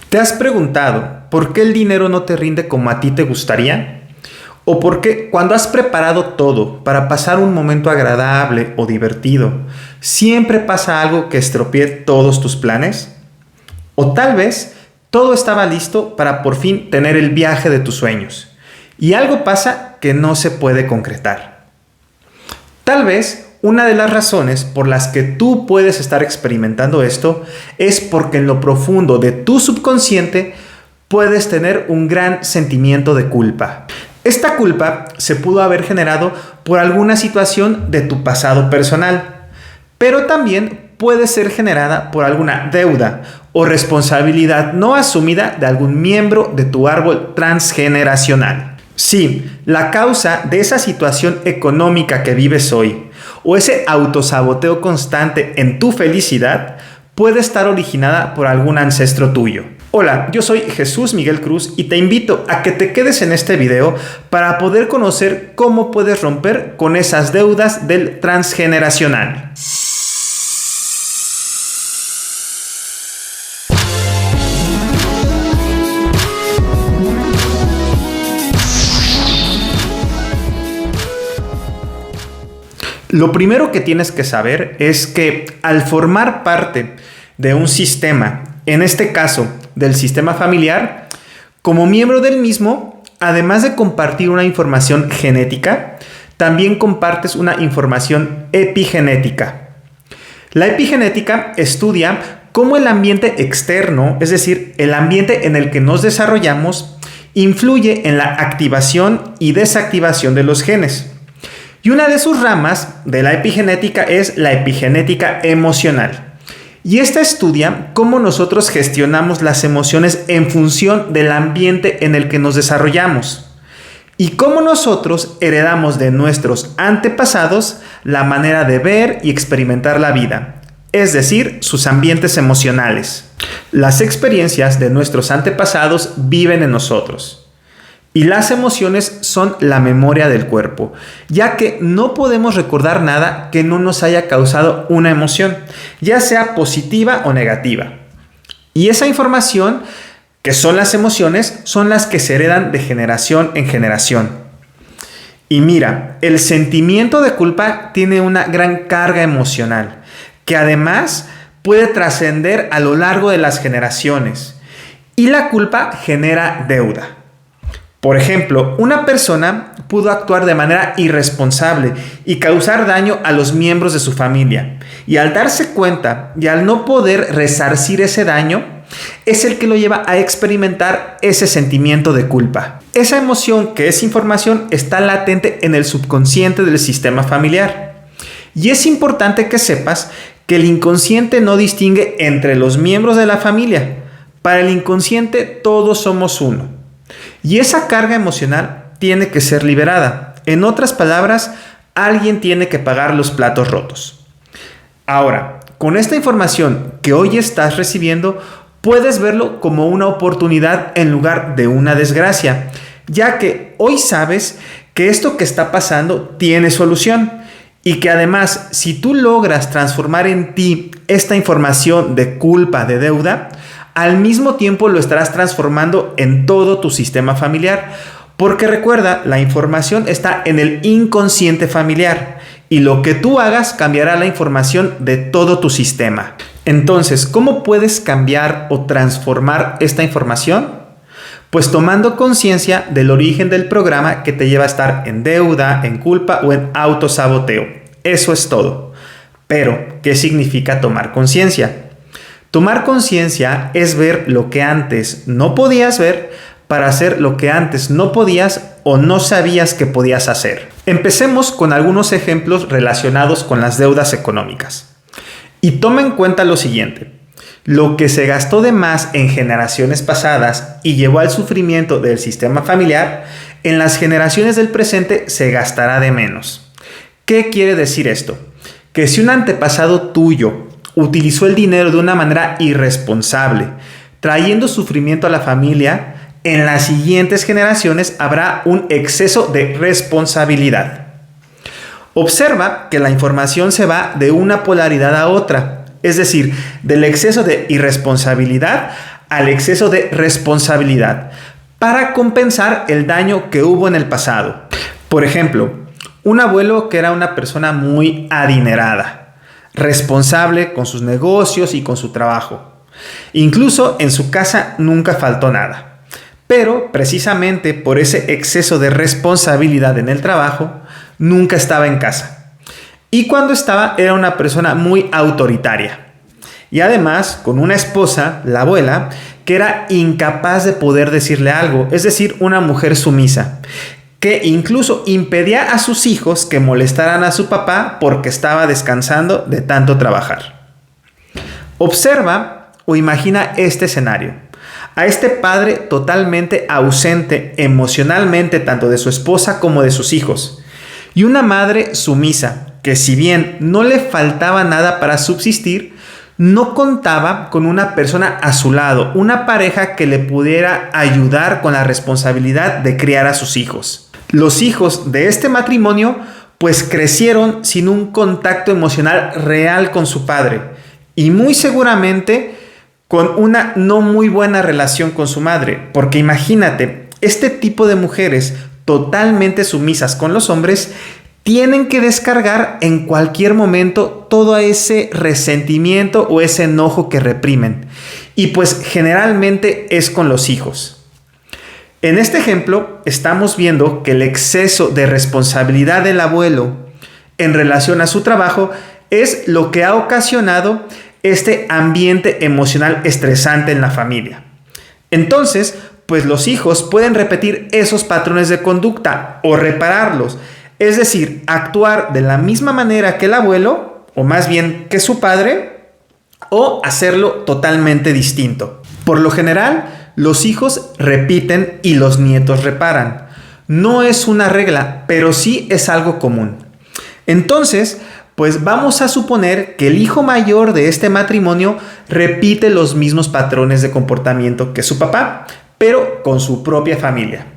¿Te has preguntado por qué el dinero no te rinde como a ti te gustaría? ¿O por qué cuando has preparado todo para pasar un momento agradable o divertido, siempre pasa algo que estropee todos tus planes? O tal vez todo estaba listo para por fin tener el viaje de tus sueños y algo pasa que no se puede concretar. Tal vez una de las razones por las que tú puedes estar experimentando esto es porque en lo profundo de tu subconsciente puedes tener un gran sentimiento de culpa. Esta culpa se pudo haber generado por alguna situación de tu pasado personal, pero también puede ser generada por alguna deuda o responsabilidad no asumida de algún miembro de tu árbol transgeneracional. Sí, la causa de esa situación económica que vives hoy o ese autosaboteo constante en tu felicidad puede estar originada por algún ancestro tuyo. Hola, yo soy Jesús Miguel Cruz y te invito a que te quedes en este video para poder conocer cómo puedes romper con esas deudas del transgeneracional. Lo primero que tienes que saber es que al formar parte de un sistema, en este caso del sistema familiar, como miembro del mismo, además de compartir una información genética, también compartes una información epigenética. La epigenética estudia cómo el ambiente externo, es decir, el ambiente en el que nos desarrollamos, influye en la activación y desactivación de los genes. Y una de sus ramas de la epigenética es la epigenética emocional. Y esta estudia cómo nosotros gestionamos las emociones en función del ambiente en el que nos desarrollamos y cómo nosotros heredamos de nuestros antepasados la manera de ver y experimentar la vida, es decir, sus ambientes emocionales. Las experiencias de nuestros antepasados viven en nosotros. Y las emociones son la memoria del cuerpo, ya que no podemos recordar nada que no nos haya causado una emoción, ya sea positiva o negativa. Y esa información, que son las emociones, son las que se heredan de generación en generación. Y mira, el sentimiento de culpa tiene una gran carga emocional, que además puede trascender a lo largo de las generaciones. Y la culpa genera deuda. Por ejemplo, una persona pudo actuar de manera irresponsable y causar daño a los miembros de su familia. Y al darse cuenta y al no poder resarcir ese daño, es el que lo lleva a experimentar ese sentimiento de culpa. Esa emoción, que es información, está latente en el subconsciente del sistema familiar. Y es importante que sepas que el inconsciente no distingue entre los miembros de la familia. Para el inconsciente todos somos uno. Y esa carga emocional tiene que ser liberada. En otras palabras, alguien tiene que pagar los platos rotos. Ahora, con esta información que hoy estás recibiendo, puedes verlo como una oportunidad en lugar de una desgracia, ya que hoy sabes que esto que está pasando tiene solución y que además, si tú logras transformar en ti esta información de culpa, de deuda, al mismo tiempo lo estarás transformando en todo tu sistema familiar. Porque recuerda, la información está en el inconsciente familiar y lo que tú hagas cambiará la información de todo tu sistema. Entonces, ¿cómo puedes cambiar o transformar esta información? Pues tomando conciencia del origen del programa que te lleva a estar en deuda, en culpa o en autosaboteo. Eso es todo. Pero, ¿qué significa tomar conciencia? Tomar conciencia es ver lo que antes no podías ver para hacer lo que antes no podías o no sabías que podías hacer. Empecemos con algunos ejemplos relacionados con las deudas económicas. Y toma en cuenta lo siguiente. Lo que se gastó de más en generaciones pasadas y llevó al sufrimiento del sistema familiar, en las generaciones del presente se gastará de menos. ¿Qué quiere decir esto? Que si un antepasado tuyo utilizó el dinero de una manera irresponsable, trayendo sufrimiento a la familia, en las siguientes generaciones habrá un exceso de responsabilidad. Observa que la información se va de una polaridad a otra, es decir, del exceso de irresponsabilidad al exceso de responsabilidad para compensar el daño que hubo en el pasado. Por ejemplo, un abuelo que era una persona muy adinerada, responsable con sus negocios y con su trabajo. Incluso en su casa nunca faltó nada. Pero precisamente por ese exceso de responsabilidad en el trabajo, nunca estaba en casa. Y cuando estaba era una persona muy autoritaria. Y además con una esposa, la abuela, que era incapaz de poder decirle algo, es decir, una mujer sumisa, que incluso impedía a sus hijos que molestaran a su papá porque estaba descansando de tanto trabajar. Observa o imagina este escenario. A este padre totalmente ausente emocionalmente tanto de su esposa como de sus hijos. Y una madre sumisa que, si bien no le faltaba nada para subsistir, no contaba con una persona a su lado, una pareja que le pudiera ayudar con la responsabilidad de criar a sus hijos. Los hijos de este matrimonio pues crecieron sin un contacto emocional real con su padre y muy seguramente con una no muy buena relación con su madre, porque imagínate, este tipo de mujeres totalmente sumisas con los hombres tienen que descargar en cualquier momento todo ese resentimiento o ese enojo que reprimen. Y pues generalmente es con los hijos. En este ejemplo estamos viendo que el exceso de responsabilidad del abuelo en relación a su trabajo es lo que ha ocasionado este ambiente emocional estresante en la familia. Entonces, pues los hijos pueden repetir esos patrones de conducta o repararlos. Es decir, actuar de la misma manera que el abuelo, o más bien que su padre, o hacerlo totalmente distinto. Por lo general, los hijos repiten y los nietos reparan. No es una regla, pero sí es algo común. Entonces, pues vamos a suponer que el hijo mayor de este matrimonio repite los mismos patrones de comportamiento que su papá, pero con su propia familia.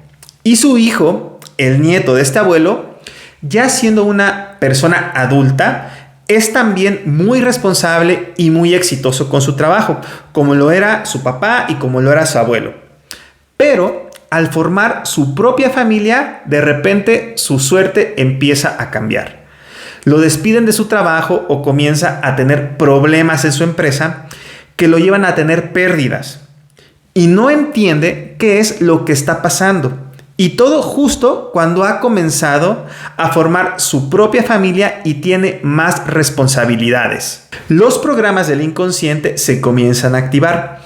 Y su hijo, el nieto de este abuelo, ya siendo una persona adulta, es también muy responsable y muy exitoso con su trabajo, como lo era su papá y como lo era su abuelo. Pero al formar su propia familia, de repente su suerte empieza a cambiar. Lo despiden de su trabajo o comienza a tener problemas en su empresa que lo llevan a tener pérdidas. Y no entiende qué es lo que está pasando. Y todo justo cuando ha comenzado a formar su propia familia y tiene más responsabilidades. Los programas del inconsciente se comienzan a activar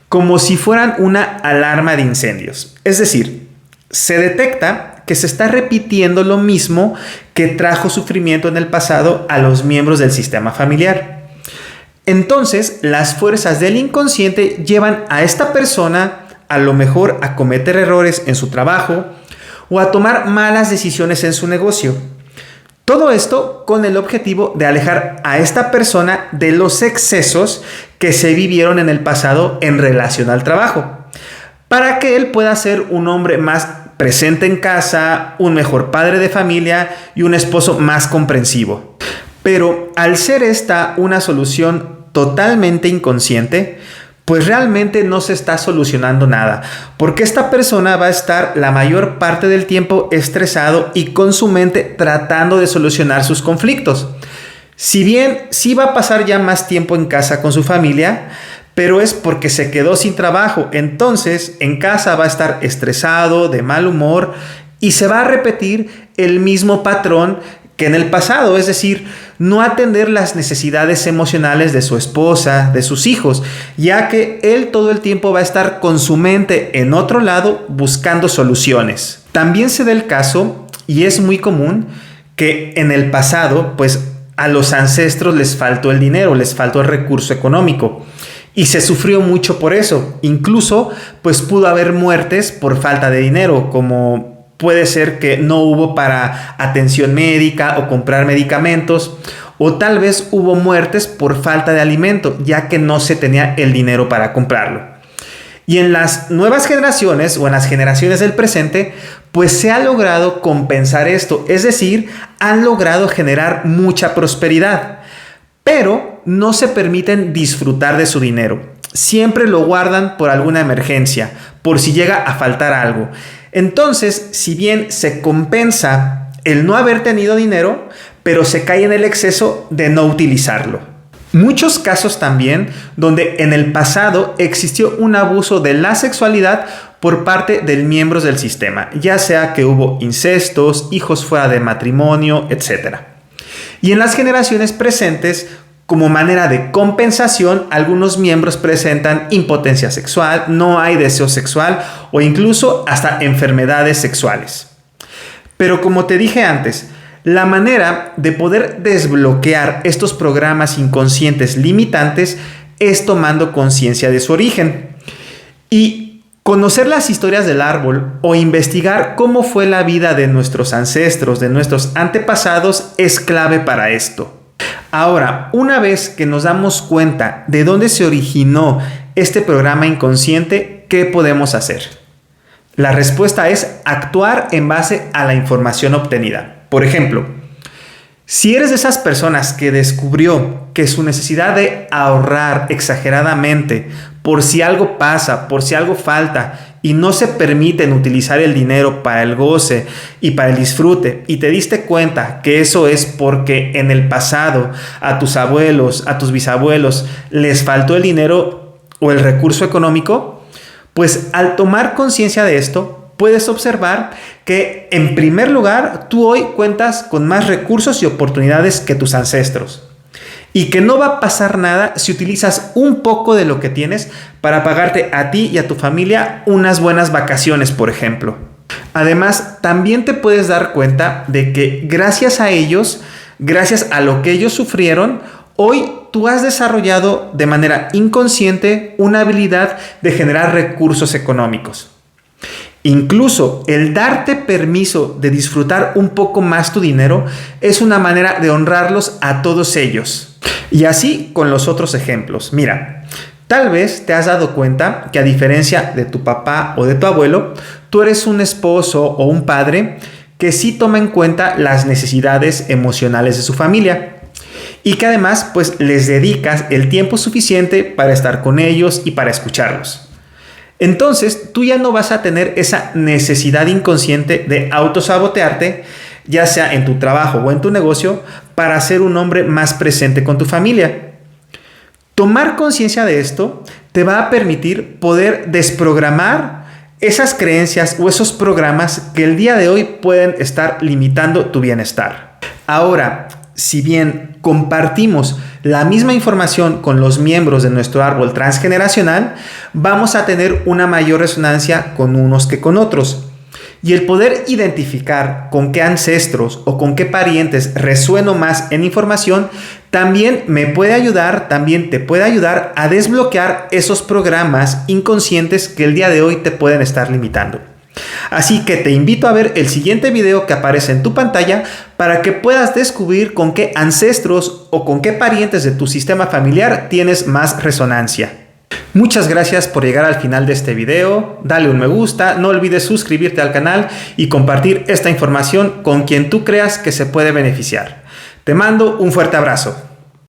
como si fueran una alarma de incendios. Es decir, se detecta que se está repitiendo lo mismo que trajo sufrimiento en el pasado a los miembros del sistema familiar. Entonces, las fuerzas del inconsciente llevan a esta persona a lo mejor a cometer errores en su trabajo o a tomar malas decisiones en su negocio. Todo esto con el objetivo de alejar a esta persona de los excesos que se vivieron en el pasado en relación al trabajo, para que él pueda ser un hombre más presente en casa, un mejor padre de familia y un esposo más comprensivo. Pero al ser esta una solución totalmente inconsciente, pues realmente no se está solucionando nada, porque esta persona va a estar la mayor parte del tiempo estresado y con su mente tratando de solucionar sus conflictos. Si bien sí va a pasar ya más tiempo en casa con su familia, pero es porque se quedó sin trabajo, entonces en casa va a estar estresado, de mal humor y se va a repetir el mismo patrón que en el pasado, es decir, no atender las necesidades emocionales de su esposa, de sus hijos, ya que él todo el tiempo va a estar con su mente en otro lado buscando soluciones. También se da el caso, y es muy común, que en el pasado, pues a los ancestros les faltó el dinero, les faltó el recurso económico. Y se sufrió mucho por eso. Incluso, pues pudo haber muertes por falta de dinero, como puede ser que no hubo para atención médica o comprar medicamentos, o tal vez hubo muertes por falta de alimento, ya que no se tenía el dinero para comprarlo. Y en las nuevas generaciones o en las generaciones del presente, pues se ha logrado compensar esto, es decir, han logrado generar mucha prosperidad, pero no se permiten disfrutar de su dinero. siempre lo guardan por alguna emergencia, por si llega a faltar algo. Entonces, si bien se compensa el no haber tenido dinero, pero se cae en el exceso de no utilizarlo. Muchos casos también donde en el pasado existió un abuso de la sexualidad por parte de miembros del sistema, ya sea que hubo incestos, hijos fuera de matrimonio, etc. Y en las generaciones presentes, como manera de compensación, algunos miembros presentan impotencia sexual, no hay deseo sexual o incluso hasta enfermedades sexuales. Pero como te dije antes, la manera de poder desbloquear estos programas inconscientes limitantes es tomando conciencia de su origen. Y conocer las historias del árbol o investigar cómo fue la vida de nuestros ancestros, de nuestros antepasados, es clave para esto. Ahora, una vez que nos damos cuenta de dónde se originó este programa inconsciente, ¿qué podemos hacer? La respuesta es actuar en base a la información obtenida. Por ejemplo, si eres de esas personas que descubrió que su necesidad de ahorrar exageradamente por si algo pasa, por si algo falta y no se permiten utilizar el dinero para el goce y para el disfrute, y te diste cuenta que eso es porque en el pasado a tus abuelos, a tus bisabuelos les faltó el dinero o el recurso económico, pues al tomar conciencia de esto, puedes observar que en primer lugar tú hoy cuentas con más recursos y oportunidades que tus ancestros. Y que no va a pasar nada si utilizas un poco de lo que tienes para pagarte a ti y a tu familia unas buenas vacaciones, por ejemplo. Además, también te puedes dar cuenta de que gracias a ellos, gracias a lo que ellos sufrieron, hoy tú has desarrollado de manera inconsciente una habilidad de generar recursos económicos. Incluso el darte permiso de disfrutar un poco más tu dinero es una manera de honrarlos a todos ellos. Y así con los otros ejemplos. Mira, tal vez te has dado cuenta que a diferencia de tu papá o de tu abuelo, tú eres un esposo o un padre que sí toma en cuenta las necesidades emocionales de su familia. Y que además pues les dedicas el tiempo suficiente para estar con ellos y para escucharlos. Entonces, tú ya no vas a tener esa necesidad inconsciente de autosabotearte, ya sea en tu trabajo o en tu negocio, para ser un hombre más presente con tu familia. Tomar conciencia de esto te va a permitir poder desprogramar esas creencias o esos programas que el día de hoy pueden estar limitando tu bienestar. Ahora, si bien compartimos la misma información con los miembros de nuestro árbol transgeneracional, vamos a tener una mayor resonancia con unos que con otros. Y el poder identificar con qué ancestros o con qué parientes resueno más en información también me puede ayudar, también te puede ayudar a desbloquear esos programas inconscientes que el día de hoy te pueden estar limitando. Así que te invito a ver el siguiente video que aparece en tu pantalla para que puedas descubrir con qué ancestros o con qué parientes de tu sistema familiar tienes más resonancia. Muchas gracias por llegar al final de este video, dale un me gusta, no olvides suscribirte al canal y compartir esta información con quien tú creas que se puede beneficiar. Te mando un fuerte abrazo.